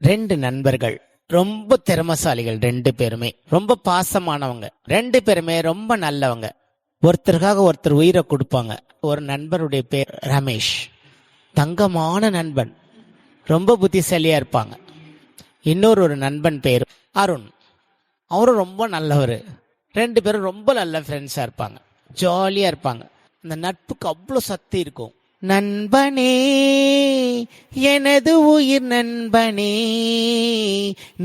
ரெண்டு நண்பர்கள் ரொம்ப திறமசாலிகள், ரெண்டு பேருமே ரொம்ப பாசமானவங்க, ரெண்டு பேருமே ரொம்ப நல்லவங்க. ஒருத்தருக்காக ஒருத்தர் உயிரை கொடுப்பாங்க. ஒரு நண்பருடைய பேர் ரமேஷ், தங்கமான நண்பன், ரொம்ப புத்திசாலியா இருப்பாங்க. இன்னொரு நண்பன் பேர் அருண், அவரும் ரொம்ப நல்லவர். ரெண்டு பேரும் ரொம்ப நல்ல ஃப்ரெண்ட்ஸா இருப்பாங்க, ஜாலியா இருப்பாங்க. அந்த நட்புக்கு அவ்வளோ சக்தி இருக்கும். நண்பனே, எனது உயிர் நண்பனே,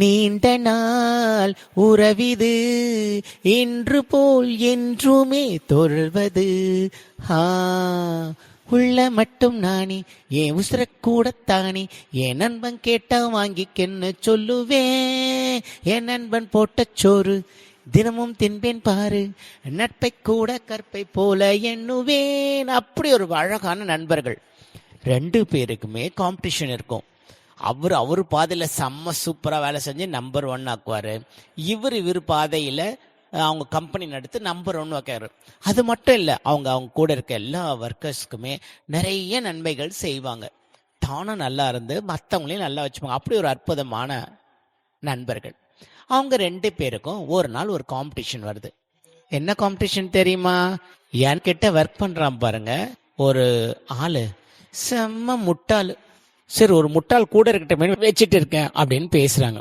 நீண்ட நாள் உறவிது, இன்று போல் என்றுமே தொடர்வது. உள்ள மட்டும் நானே, என் உசுர கூடத்தானே, என் நண்பன் கேட்டா வாங்கிக்கென்னு சொல்லுவேன். என் நண்பன் போட்ட சோறு தினமும் தின்பேன் பாரு, நட்பை கூட கற்பை போல எண்ணுவேன். அப்படி ஒரு அழகான நண்பர்கள். ரெண்டு பேருக்குமே காம்படிஷன் இருக்கும். அவர் பாதையில் செம்ம சூப்பராக வேலை செஞ்சு நம்பர் 1 ஆக்குவார். இவர் பாதையில் அவங்க கம்பெனி நடத்து நம்பர் 1 ஆக்காரு. அது மட்டும் இல்லை, அவங்க கூட இருக்க எல்லா ஒர்க்கர்ஸ்க்குமே நிறைய நன்மைகள் செய்வாங்க. தானும் நல்லா இருந்து மற்றவங்களையும் நல்லா வச்சுப்பாங்க. அப்படி ஒரு அற்புதமான நண்பர்கள். அவங்க ரெண்டு பேருக்கும் ஒரு நாள் ஒரு காம்படிஷன் வருது. என்ன காம்படிஷன் தெரியுமா? என்கிட்ட ஒர்க் பண்றான் பாருங்க ஒரு ஆளு, செம்ம முட்டாள். சரி, ஒரு முட்டாள் கூட இருக்கட்டும் வச்சுட்டு இருக்கேன் அப்படின்னு பேசுறாங்க.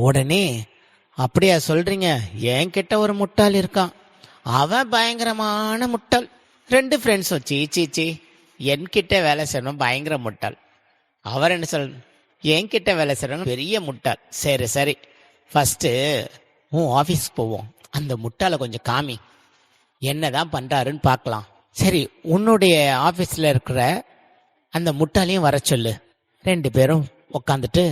உடனே, அப்படியா சொல்றீங்க? என்கிட்ட ஒரு முட்டாள் இருக்கான், அவன் பயங்கரமான முட்டாள். ரெண்டு ஃப்ரெண்ட்ஸும் சீச்சி என்கிட்ட வேலை செய்யணும் பயங்கர முட்டாள். அவர் என்ன சொல், என்கிட்ட வேலை செய்யணும் பெரிய முட்டாள். சரி ஃபஸ்ட்டு உன் ஆஃபீஸ்க்கு போவோம், அந்த முட்டாளை கொஞ்சம் காமி, என்னதான் பண்ணுறாருன்னு பார்க்கலாம். சரி, உன்னுடைய ஆஃபீஸில் இருக்கிற அந்த முட்டாளையும் வர சொல்லு. ரெண்டு பேரும் உட்காந்துட்டு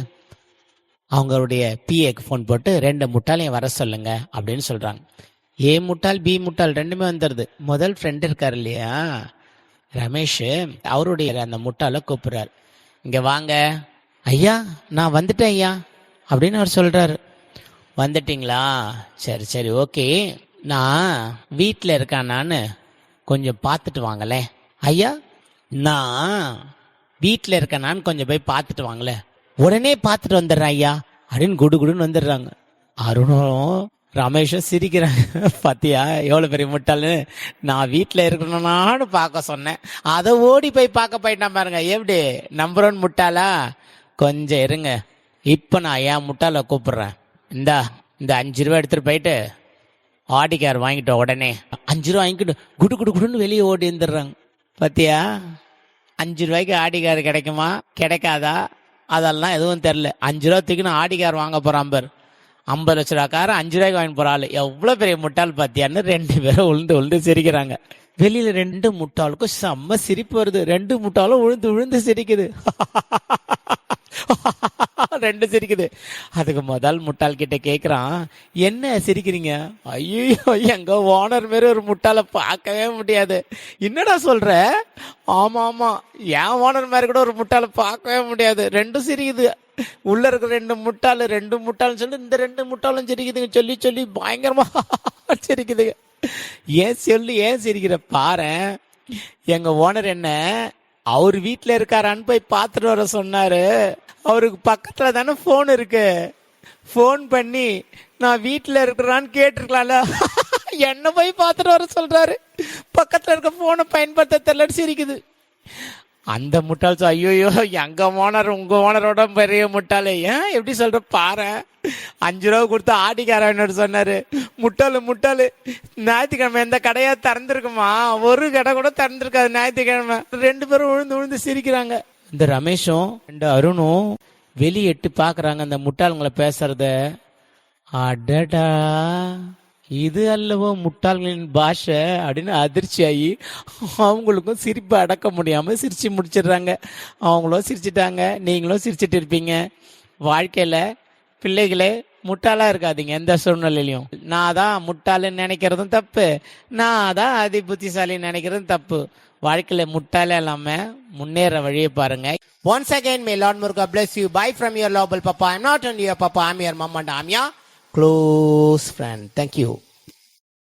அவங்களுடைய பிஏக்கு ஃபோன் போட்டு ரெண்டு முட்டாளையும் வர சொல்லுங்க அப்படின்னு சொல்கிறாங்க. ஏ முட்டாள் பி முட்டாள் ரெண்டுமே வந்துடுது. முதல் ஃப்ரெண்ட் இருக்கார் இல்லையா ரமேஷ், அவருடைய அந்த முட்டாளை கூப்பிட்றாரு. இங்கே வாங்க ஐயா, நான் வந்துட்டேன் ஐயா அப்படின்னு அவர் சொல்கிறாரு. வந்துட்டீங்களா? சரி ஓகே, நான் வீட்டில் இருக்கானான்னு கொஞ்சம் பார்த்துட்டு வாங்களே. ஐயா, நான் வீட்டில் இருக்கேனான்னு கொஞ்சம் போய் பார்த்துட்டு வாங்களே. உடனே பார்த்துட்டு வந்துடுறேன் ஐயா அப்படின்னு குடுன்னு வந்துடுறாங்க. அருணும் ரமேஷும் சிரிக்கிறாங்க. பார்த்தியா எவ்வளோ பெரிய முட்டாள்னு, நான் வீட்டில் இருக்கணும்னான்னு பார்க்க சொன்னேன், அதை ஓடி போய் பார்க்க போயிட்டான் பாருங்க. எப்படி நம்பர் 1 முட்டாளா? கொஞ்சம் இருங்க, இப்போ நான் ஏன் முட்டாளை கூப்பிடுறேன். இந்த 5 ரூபா எடுத்துட்டு போயிட்டு ஆடி கார் வாங்கிட்டோம். உடனே 5 ரூபா வாங்கிட்டு குடுன்னு வெளியே ஓடி வந்துடுறாங்க. பார்த்தியா, 5 ரூபாய்க்கு ஆடி கார் கிடைக்குமா கிடைக்காதா அதெல்லாம் எதுவும் தெரில. 5 ரூபா தூக்கி ஆடி கார் வாங்க போறான் பார். 50 லட்ச ரூபா கார 5 ரூபாய்க்கு வாங்கி போறாள். எவ்வளோ பெரிய முட்டாள் பார்த்தியான்னு ரெண்டு பேரும் உழுந்து சிரிக்கிறாங்க. வெளியில ரெண்டு முட்டாளுக்கும் செம்ம சிரிப்பு வருது. ரெண்டு முட்டாளும் உழுந்து சிரிக்குது. ரெண்டு சிரிக்குது. அதுக்கு முதல் முட்டாள் கிட்ட கேக்குறான், என்ன சிரிக்கிறீங்க? ஐயோ, எங்க ஓனர் மாரி ஒரு முட்டாளை பார்க்கவே முடியாது. என்னடா சொல்ற? ஆமா, என் ஓனர் மாதிரி கூட ஒரு முட்டாளை பார்க்கவே முடியாது. ரெண்டும் சிரிக்குது. உள்ள இருக்கிற ரெண்டு முட்டாள்னு சொல்லி இந்த ரெண்டு முட்டாளும் சிரிக்குதுங்க. சொல்லி பயங்கரமா சிரிக்குதுங்க. ஏன் சிரிக்கிற பாரு, எங்க ஓனர் என்ன அவர் வீட்டில் இருக்காரான்னு போய் பார்த்துட்டு வர சொன்னாரு. அவருக்கு பக்கத்துல தானே போன் இருக்கு, போன் பண்ணி நான் வீட்டில் இருக்கிறான்னு கேட்டிருக்கலாம்ல. என்ன போய் பார்த்துட்டு வர சொல்றாரு. பக்கத்துல இருக்க போனை பயன்படுத்த தெரியல சிரிக்குது. அந்த முட்டாள் ஐயோ, எங்க ஓனர் உங்க ஓனரோட பெரிய முட்டாளே, ஏன் எப்படி சொல்ற பாரு. 5 ரூபா கொடுத்து ஆடிக்காரன்னு சொன்னாரு. முட்டாளு ஞாயிற்றுக்கிழமை எந்த கடையா திறந்திருக்குமா? ஒரு கடை கூட திறந்திருக்காது ஞாயிற்றுக்கிழமை. ரெண்டு பேரும் உழுந்து சிரிக்கிறாங்க. இந்த ரமேஷும் ரெண்டு அருணும் வெளியே எட்டு பாக்குறாங்க அந்த முட்டாளுங்களை பேசுறத. அடடா, இது அல்லவோ முட்டாள்களின் பாஷை அப்படின்னு அதிர்ச்சி ஆகி அவங்களுக்கும் சிரிப்பு அடக்க முடியாம சிரிச்சு முடிச்சிடுறாங்க. அவங்களும் சிரிச்சிட்டாங்க, நீங்களும் சிரிச்சிட்டு இருப்பீங்க. வாழ்க்கையில பிள்ளைகளே முட்டாளா இருக்காதீங்க எந்த சூழ்நிலையிலையும். நான் தான் முட்டாளுன்னு நினைக்கிறதும் தப்பு, நான் தான் அதி புத்திசாலின்னு நினைக்கிறதும் தப்பு. வாழ்க்கையில முட்டாளே இல்லாம முன்னேற வழியை பாருங்க. Once again, may Lord Muruga bless you. Bye from your lovable Papa. I'm not only your Papa, I'm your mom and I'm your close friend. Thank you.